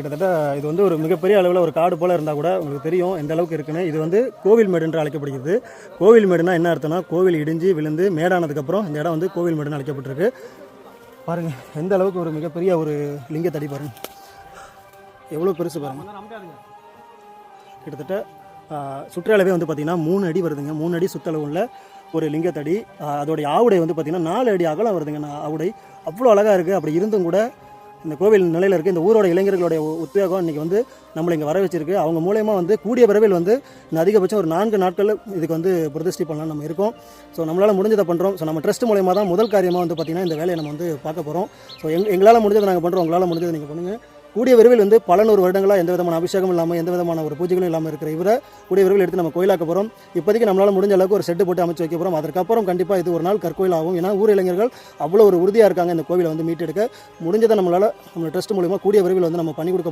கிட்டத்தட்ட இது வந்து ஒரு மிகப்பெரிய அளவில் ஒரு காடு போல் இருந்தால் கூட உங்களுக்கு தெரியும் எந்த அளவுக்கு இருக்குன்னு. இது வந்து கோவில்மேடு என்று அழைக்கப்படுகிறது. கோவில்மேடுனா என்ன அர்த்தம்னா, கோவில் இடிஞ்சு விழுந்து மேடானதுக்கப்புறம் இந்த இடம் வந்து கோவில்மேடுன்னு அழைக்கப்பட்டிருக்கு. பாருங்கள் எந்த அளவுக்கு ஒரு மிகப்பெரிய ஒரு லிங்கத்தடி பாருங்கள், எவ்வளோ பெருசு பாருங்கள். கிட்டத்தட்ட சுற்றளவே வந்து பார்த்திங்கன்னா 3 அடி வருதுங்க. 3 அடி சுற்றளவு உள்ள ஒரு லிங்கத்தடி. அதோடைய ஆவுடை வந்து பார்த்திங்கன்னா 4 அடி அகலம் வருதுங்க. ஆவுடை அவ்வளோ அழகாக இருக்குது. அப்படி இருந்தும் கூட இந்த கோவில் நிலையில் இருக்குது. இந்த ஊரோட இளைஞர்களுடைய உத்வேகம் இன்றைக்கி வந்து நம்மளை இங்கே வர வச்சிருக்கு. அவங்க மூலயமா வந்து கூடிய விரைவில் வந்து இந்த அதிகபட்சம் ஒரு 4 நாட்கள் இதுக்கு வந்து பிரதிஷ்டை பண்ணலாம் நம்ம இருக்கோம். ஸோ நம்மளால் முடிஞ்சதை பண்ணுறோம். ஸோ நம்ம ட்ரஸ்ட் மூலயமா தான் முதல் காரியமாக வந்து பார்த்திங்கன்னா இந்த வேலையை நம்ம வந்து பார்க்க போகிறோம். ஸோ எங்களால் முடிஞ்சதை நாங்கள் பண்ணுறோம், உங்களால் முடிஞ்சதை நீங்கள் பண்ணுங்கள். கூடிய விரைவில் வந்து பல 100 வருடங்களாக எந்த விதமான அபிஷேகம் இல்லாமல் எந்த விதமான ஒரு பூஜைகளும் இல்லாமல் இருக்கிற இவரை கூடிய விரைவில் எடுத்து நம்ம கோயிலாக்க போகிறோம். இப்போதைக்கு நம்மளால் முடிஞ்ச அளவுக்கு ஒரு செட்டு போட்டு அமைச்சு வைக்க போகிறோம். அதற்கப்புறம் கண்டிப்பாக இது ஒரு நாள் கற்கோயில் ஆகும். ஏன்னா ஊர் இளைஞர்கள் அவ்வளோ ஒரு உறுதியாக இருக்காங்க இந்த கோவிலை வந்து மீட்டெடுக்க. முடிஞ்சதை நம்மளால் நம்ம ட்ரஸ்ட் மூலமாக கூடிய விரைவில் வந்து நம்ம பண்ணி கொடுக்க